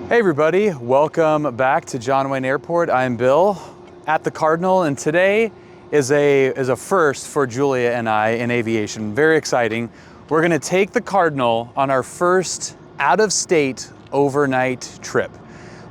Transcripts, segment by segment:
Hey everybody, welcome back to John Wayne Airport. I'm Bill at the Cardinal, and today is a first for Julia and I in aviation. Very exciting. We're gonna take the Cardinal on our first out-of-state overnight trip.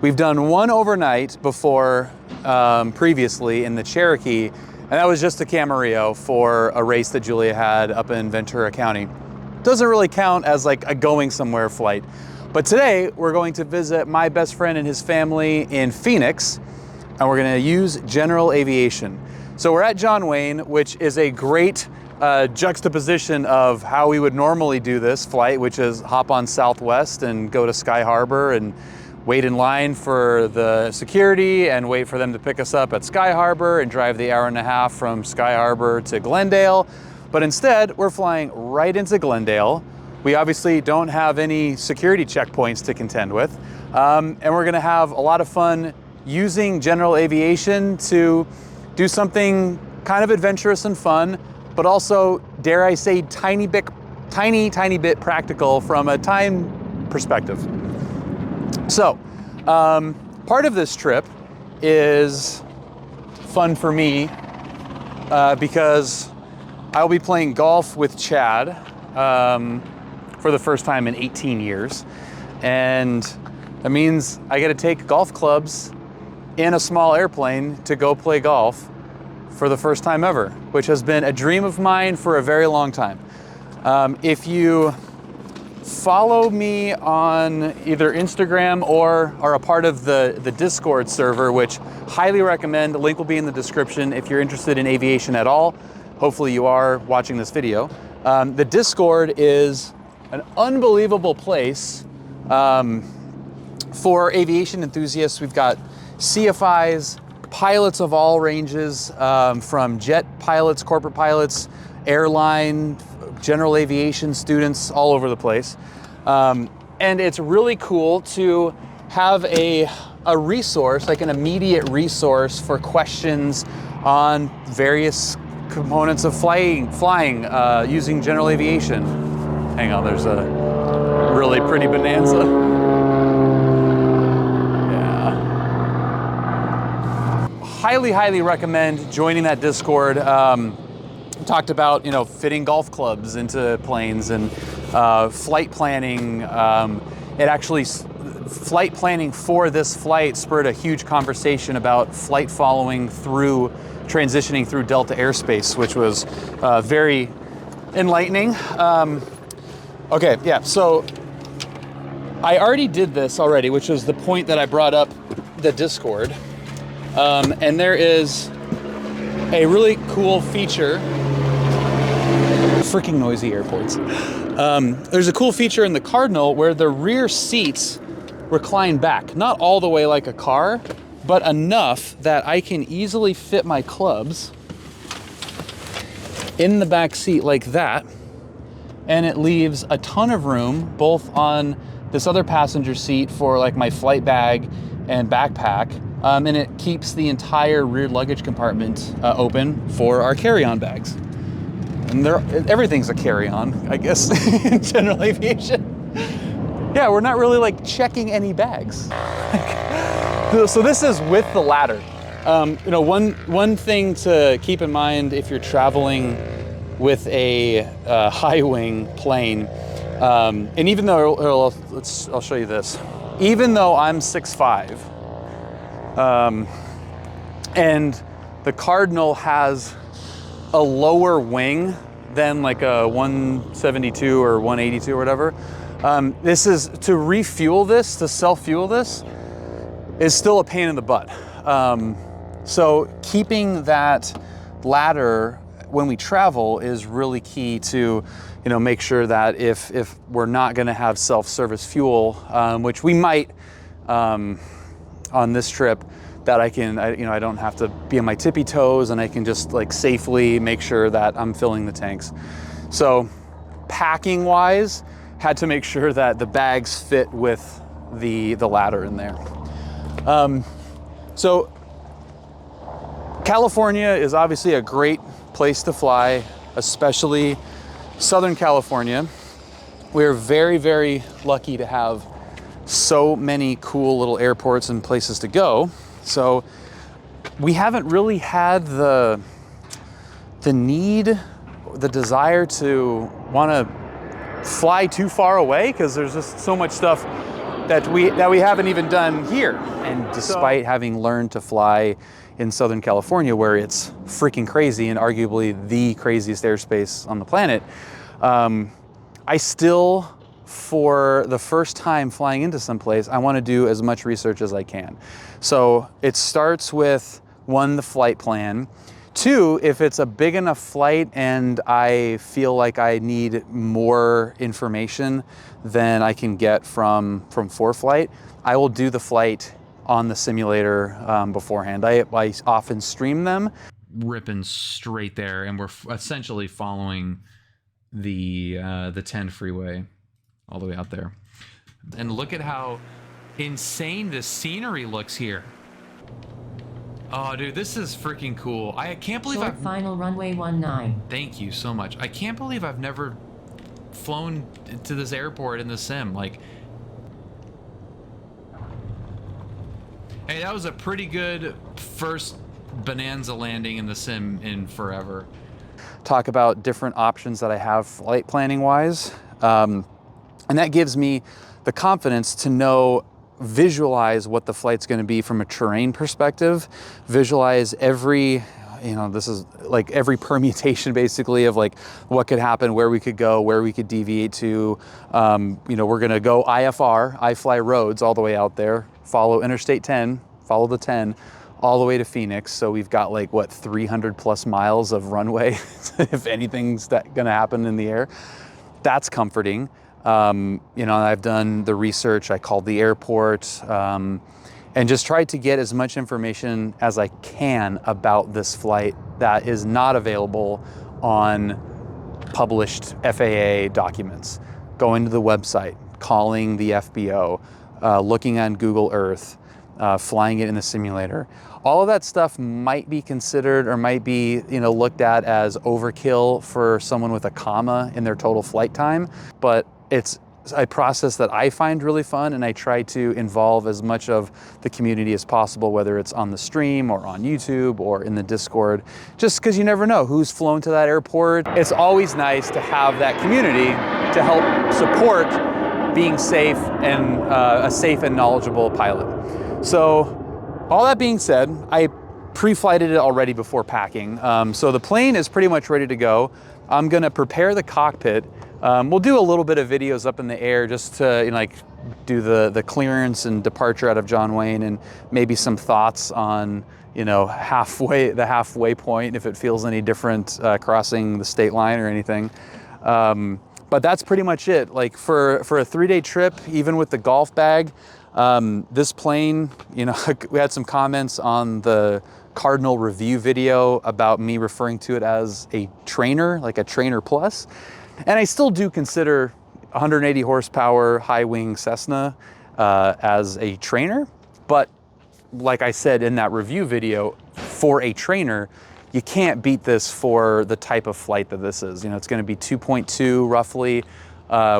We've done one overnight before previously in the Cherokee, and that was just a Camarillo for a race that Julia had up in Ventura County. Doesn't really count as like a going somewhere flight. But today we're going to visit my best friend and his family in Phoenix, and we're gonna use General Aviation. So we're at John Wayne, which is a great juxtaposition of how we would normally do this flight, which is hop on Southwest and go to Sky Harbor and wait in line for the security and wait for them to pick us up at Sky Harbor and drive the hour and a half from Sky Harbor to Glendale. But instead, we're flying right into Glendale. We obviously don't have any security checkpoints to contend with. And we're gonna have a lot of fun using General Aviation to do something kind of adventurous and fun, but also, dare I say, tiny bit practical from a time perspective. So, part of this trip is fun for me because I'll be playing golf with Chad for the first time in 18 years. And that means I get to take golf clubs in a small airplane to go play golf for the first time ever, which has been a dream of mine for a very long time. If you follow me on either Instagram or are a part of the Discord server, which highly recommend, the link will be in the description if you're interested in aviation at all. Hopefully you are watching this video. The Discord is an unbelievable place for aviation enthusiasts. We've got CFIs, pilots of all ranges, from jet pilots, corporate pilots, airline, general aviation students, all over the place. And it's really cool to have a resource, like an immediate resource for questions on various components of flying using general aviation. Hang on, there's a really pretty Bonanza. Yeah. Highly recommend joining that Discord. Talked about, fitting golf clubs into planes and flight planning. Flight planning for this flight spurred a huge conversation about flight following through transitioning through Delta airspace, which was very enlightening. Okay, yeah, so I already did this already, which was the point that I brought up the Discord. And there is a really cool feature. Freaking noisy airports. There's a cool feature in the Cardinal where the rear seats recline back. Not all the way like a car, but enough that I can easily fit my clubs in the back seat like that. And it leaves a ton of room both on this other passenger seat for like my flight bag and backpack. And it keeps the entire rear luggage compartment open for our carry-on bags. And everything's a carry-on, I guess, in general aviation. Yeah, we're not really like checking any bags. So this is with the ladder. One thing to keep in mind if you're traveling with a high wing plane, and even though, I'll show you this. Even though I'm 6'5", and the Cardinal has a lower wing than like a 172 or 182 or whatever, this is, to refuel this, to self-fuel this, is still a pain in the butt. So keeping that ladder when we travel is really key to, make sure that if we're not going to have self-service fuel, which we might on this trip, that I don't have to be on my tippy toes and I can just like safely make sure that I'm filling the tanks. So packing wise, had to make sure that the bags fit with the ladder in there. So California is obviously a great place to fly, especially Southern California. We're very, very lucky to have so many cool little airports and places to go. So we haven't really had the need, the desire to want to fly too far away, because there's just so much stuff that we haven't even done here. And despite having learned to fly in Southern California, where it's freaking crazy and arguably the craziest airspace on the planet, I still, for the first time flying into someplace, I want to do as much research as I can. So it starts with, one, the flight plan. Two, if it's a big enough flight and I feel like I need more information than I can get from ForeFlight, I will do the flight on the simulator beforehand. I often stream them. Ripping straight there, and we're essentially following the 10 freeway all the way out there. And look at how insane this scenery looks here. Oh, dude, this is freaking cool. I can't believe I've... Final runway 19. Thank you so much. I can't believe I've never flown to this airport in the sim. Like, hey, that was a pretty good first bonanza landing in the sim in forever. Talk about different options that I have flight planning wise. And that gives me the confidence to know, visualize what the flight's going to be from a terrain perspective, visualize every, you know, this is like every permutation basically of like what could happen, where we could go, where we could deviate to. You know, we're going to go IFR, I fly roads all the way out there, follow Interstate 10, follow the 10 all the way to Phoenix. So we've got like, what, 300 plus miles of runway if anything's going to happen in the air. That's comforting. You know, I've done the research, I called the airport, and just tried to get as much information as I can about this flight that is not available on published FAA documents. Going to the website, calling the FBO, looking on Google Earth, flying it in the simulator. All of that stuff might be considered or might be, you know, looked at as overkill for someone with a comma in their total flight time, but it's a process that I find really fun, and I try to involve as much of the community as possible, whether it's on the stream or on YouTube or in the Discord, just because you never know who's flown to that airport. It's always nice to have that community to help support being safe and a safe and knowledgeable pilot. So all that being said, I pre-flighted it already before packing. So the plane is pretty much ready to go. I'm gonna prepare the cockpit. We'll do a little bit of videos up in the air just to, you know, like do the clearance and departure out of John Wayne, and maybe some thoughts on, you know, the halfway point, if it feels any different crossing the state line or anything. But that's pretty much it. Like for a 3-day trip, even with the golf bag, this plane, you know, we had some comments on the Cardinal review video about me referring to it as a trainer, like a trainer plus. And I still do consider 180 horsepower high wing Cessna as a trainer. But like I said in that review video, for a trainer, you can't beat this for the type of flight that this is. You know, it's going to be 2.2 roughly.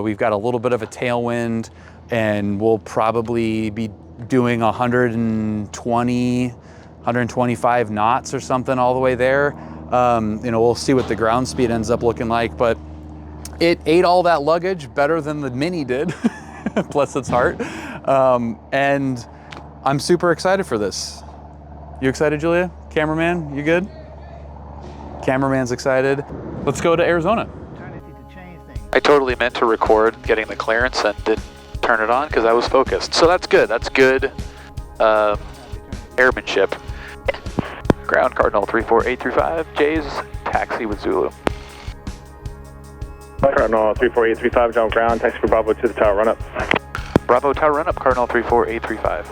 We've got a little bit of a tailwind, and we'll probably be doing 120, 125 knots or something all the way there. You know, we'll see what the ground speed ends up looking like, but it ate all that luggage better than the Mini did, bless its heart. And I'm super excited for this. You excited, Julia? Cameraman, you good? Cameraman's excited. Let's go to Arizona. I totally meant to record getting the clearance and didn't turn it on because I was focused. So that's good. That's good airmanship. Ground Cardinal 34835, Jay's taxi with Zulu. Cardinal 34835, John ground, taxi for Bravo to the tower run up. Bravo tower run up, Cardinal 34835.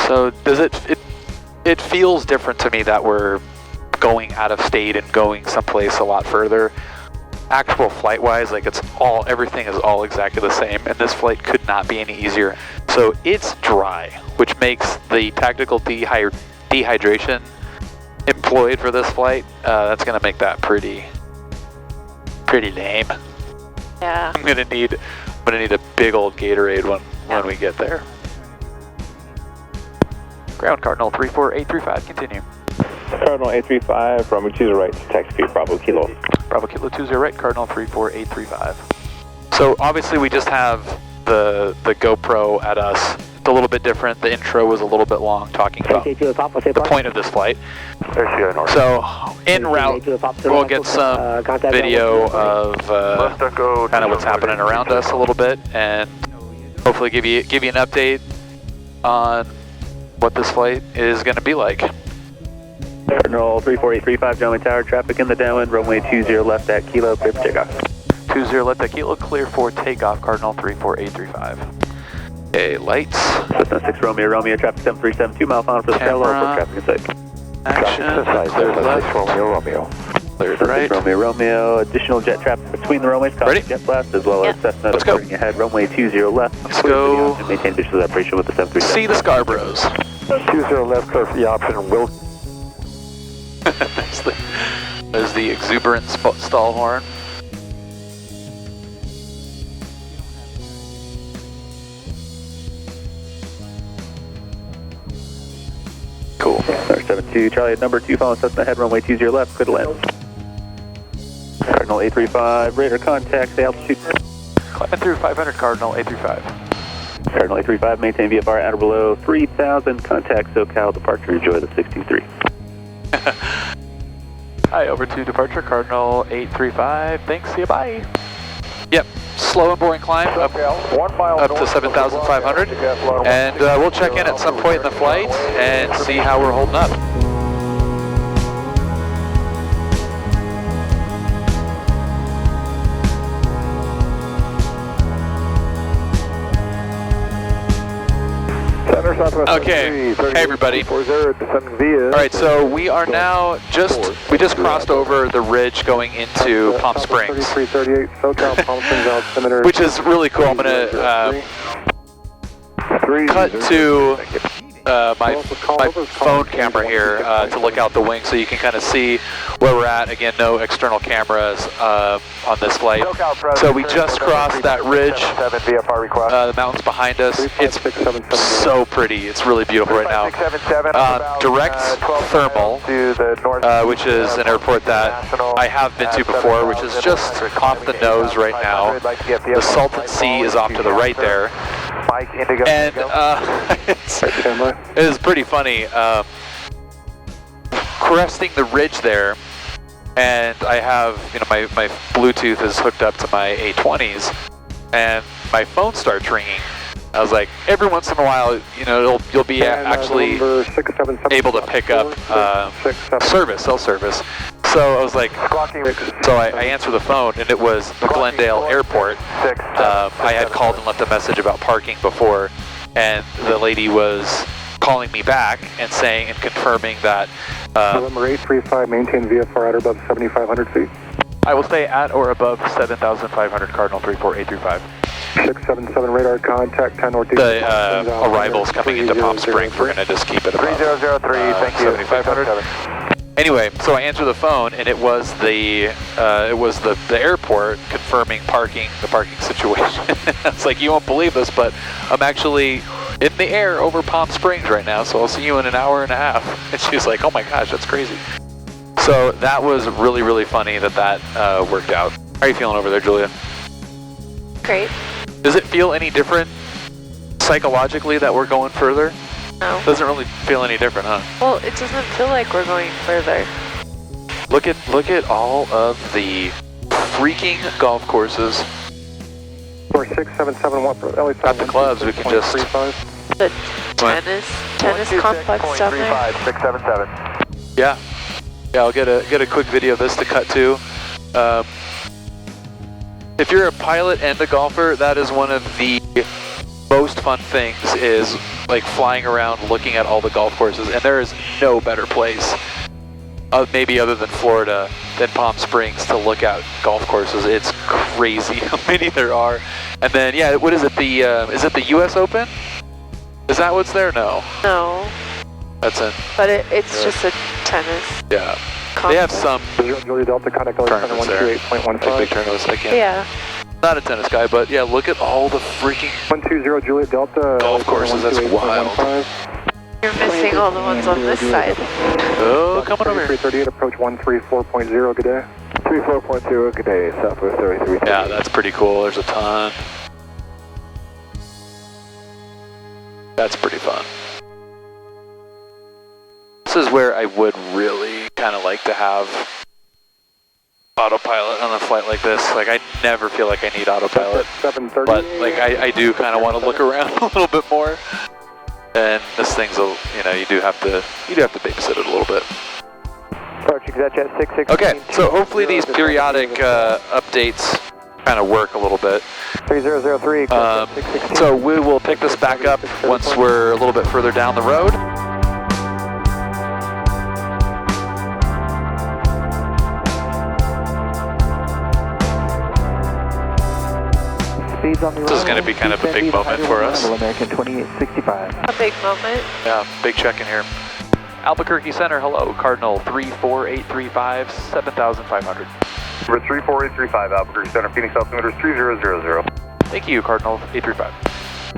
So does it feels different to me that we're going out of state and going someplace a lot further. Actual flight wise, like everything is all exactly the same, and this flight could not be any easier. So it's dry, which makes the tactical dehydration employed for this flight, that's gonna make that pretty lame. Yeah. I'm gonna need I'm gonna need a big old Gatorade when we get there. Ground Cardinal 34835, continue. Cardinal 835, runway 20 right, taxi for Bravo Kilo. Bravo Kilo 20 right, Cardinal 34835. So obviously we just have the GoPro at us. It's a little bit different. The intro was a little bit long, talking about the point of this flight. So en route, we'll get some video of kind of what's happening around us a little bit, and hopefully give you an update on what this flight is going to be like. Cardinal 34835, John Wayne Tower, traffic in the downwind, runway 20 left at Kilo, clear for takeoff. 20 left at Kilo, clear for takeoff, Cardinal 34835. Okay, lights. Cessna 6 Romeo, traffic 737, 2 miles on for the parallel, traffic in sight. Action, cleared left. Romeo. Cleared right. Romeo, additional jet traffic between the runways, copy jet blast, as well as Cessna turning ahead, runway 20 left. Let's go. Maintain visual separation with the 737. See the Scarboroughs. 20 left, clear for the option, will. There's the exuberant stall horn. Cool. 72, Charlie at number 2, following Cessna ahead, runway 20 left, clear to land. Cardinal 835, radar contact, stay altitude. Climbing through 500, Cardinal 835. Cardinal 835, maintain VFR at or below 3,000, contact SoCal, departure, enjoy the 63. Hi, over to departure, Cardinal 835, thanks, see you, bye. Yep, slow and boring climb up to 7,500, and we'll check in at some point in the flight and see how we're holding up. Okay, hey everybody. Alright, so we are now we just crossed over the ridge going into Palm Springs, which is really cool. I'm going to cut to my phone camera here to look out the wing so you can kind of see where we're at. Again, no external cameras on this flight. So we just crossed that ridge, the mountains behind us. It's so pretty. It's really beautiful right now. Direct Thermal, which is an airport that I have been to before, which is just off the nose right now. The Salton Sea is off to the right there. And it is pretty funny. Cresting the ridge there, and I have, my Bluetooth is hooked up to my A20s, and my phone starts ringing. I was like, every once in a while, you'll be actually able to pick up cell service. So I was like, I answered the phone, and it was the Glendale Airport. I had called and left a message about parking before, and the lady was calling me back and saying and confirming that November 835, maintain VFR at or above 7,500 feet. I will stay at or above 7,500, Cardinal 34835. 677 radar contact 10 northeast. The arrivals coming into Palm Springs, we're going to just keep it above 7,500. Anyway, so I answered the phone, and it was the airport confirming the parking situation. It's like, you won't believe this, but I'm actually in the air over Palm Springs right now, so I'll see you in an hour and a half. And she's like, oh my gosh, that's crazy. So that was really, really funny that worked out. How are you feeling over there, Julia? Great. Does it feel any different psychologically that we're going further? No. Doesn't really feel any different, huh? Well, it doesn't feel like we're going further. Look at all of the freaking golf courses. 4677 At the clubs, we can just... The tennis complex down there. 677. Yeah, I'll get a quick video of this to cut to. If you're a pilot and a golfer, that is one of the most fun things, is like flying around looking at all the golf courses, and there is no better place, maybe other than Florida, than Palm Springs to look at golf courses. It's crazy how many there are. And then, yeah, what is it, is it the US Open? Is that what's there? No. No. That's it. But it's just a tennis. Yeah. Complex. They have some Julia Delta contact tournaments there. Like big tournaments, I can't. Yeah. not a tennis guy, but yeah, look at all the freaking 120 Juliet Delta. golf courses. That's wild. You're missing all the ones on this side. Oh, coming over here. 338, approach 134.0, good day. 34.0, good day, Southwest 33. Yeah, that's pretty cool. There's a ton. That's pretty fun. This is where I would really kind of like to have autopilot on a flight like this. Like, I never feel like I need autopilot, 730. but like I do kind of want to look around a little bit more. And this thing's, you know, you do have to babysit it a little bit. Okay, so hopefully these periodic updates kind of work a little bit. 3003. So we will pick this back up once we're a little bit further down the road. This is going to be kind of a big moment for us. American 2865. A big moment. Yeah, big check in here. Albuquerque Center, hello, Cardinal 34835, 7500. Number 34835, Albuquerque Center, Phoenix altimeter 3000. Thank you, Cardinal 835.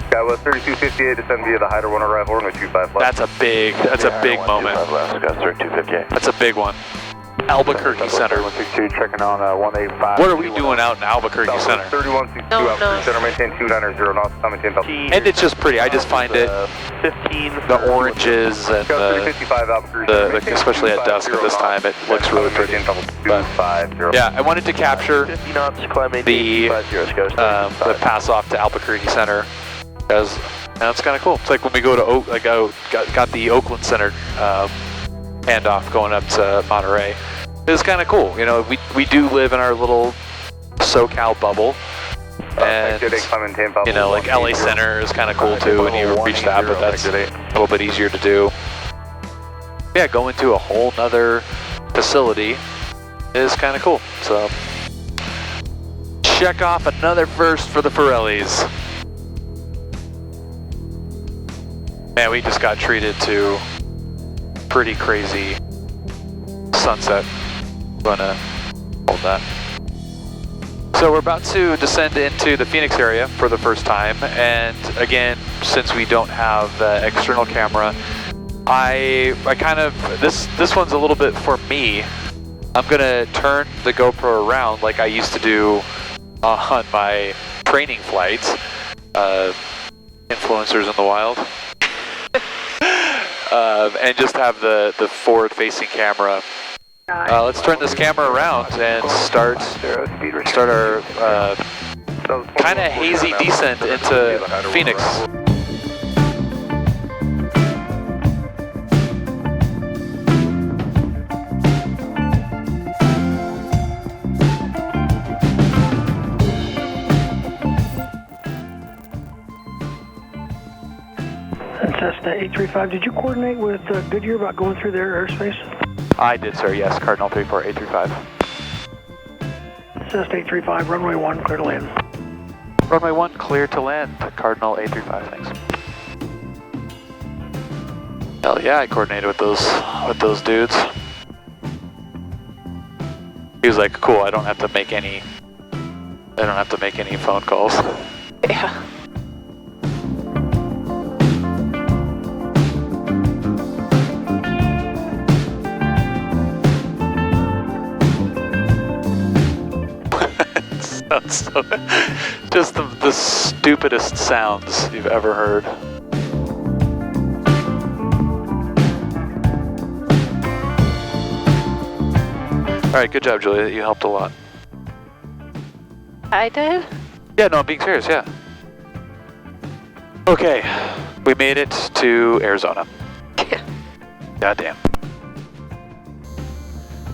Skywest 3258, descend via the Hyder 1 arrival, runway 25 left. That's a big moment. Skywest 3258. That's a big one. Albuquerque Center. 162, checking on 185. What are we doing out in Albuquerque Center? 3162, No, Albuquerque Center, maintain 290 knots, maintain double. And it's just pretty. I just find it, 15. the oranges and especially at dusk at this time, it looks really pretty. But, yeah, I wanted to capture the pass off to Albuquerque Center because that's kind of cool. It's like when we go to got the Oakland Center handoff going up to Monterey. It's kind of cool. You know, we do live in our little SoCal bubble. And, you know, like LA Center is kind of cool too, and you reach that, but that's a little bit easier to do. Yeah, going to a whole nother facility is kind of cool. So, check off another first for the Pirellis. Man, we just got treated to pretty crazy sunset. Gonna hold that. So we're about to descend into the Phoenix area for the first time, and again, since we don't have the external camera, I kind of, this one's a little bit for me. I'm gonna turn the GoPro around like I used to do on my training flights, influencers in the wild, and just have the forward-facing camera. Let's turn this camera around and start our kind of hazy descent into Phoenix. Cessna 835, did you coordinate with Goodyear about going through their airspace? I did, sir, yes. Cardinal 34835. Cessna 835, runway 1, clear to land. Runway 1, clear to land. Cardinal 835, thanks. Hell yeah, I coordinated with those dudes. He was like, cool, I don't have to make any phone calls. Yeah. So, just the stupidest sounds you've ever heard. All right, good job, Julia. You helped a lot. I did? Yeah, no, I'm being serious, yeah. Okay, we made it to Arizona. Goddamn.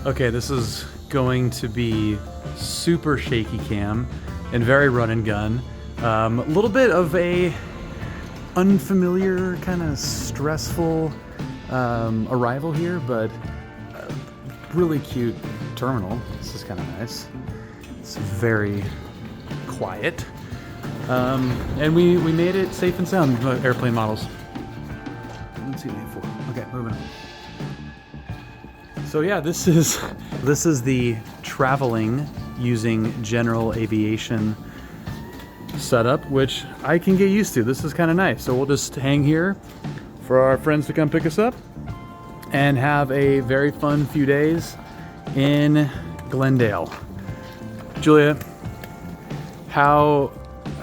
Okay, this is going to be super shaky cam and very run and gun. A little bit of a unfamiliar, kind of stressful arrival here, but really cute terminal. This is kind of nice. It's very quiet. And we made it safe and sound, airplane models. Let's see, 4. Okay, moving on. So yeah, this is the traveling using general aviation setup, which I can get used to. This is kind of nice. So we'll just hang here for our friends to come pick us up and have a very fun few days in Glendale. Julia, how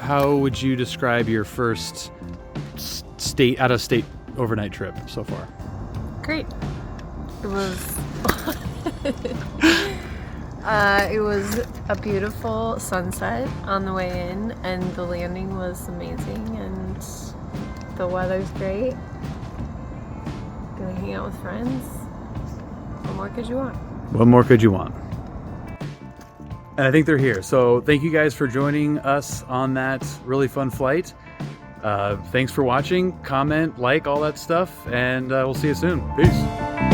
would you describe your first out-of-state overnight trip so far? Great. It was it was a beautiful sunset on the way in, and the landing was amazing, and the weather's great. Gonna hang out with friends. What more could you want? What more could you want? And I think they're here. So thank you guys for joining us on that really fun flight. Thanks for watching, comment, like, all that stuff, and we'll see you soon. Peace.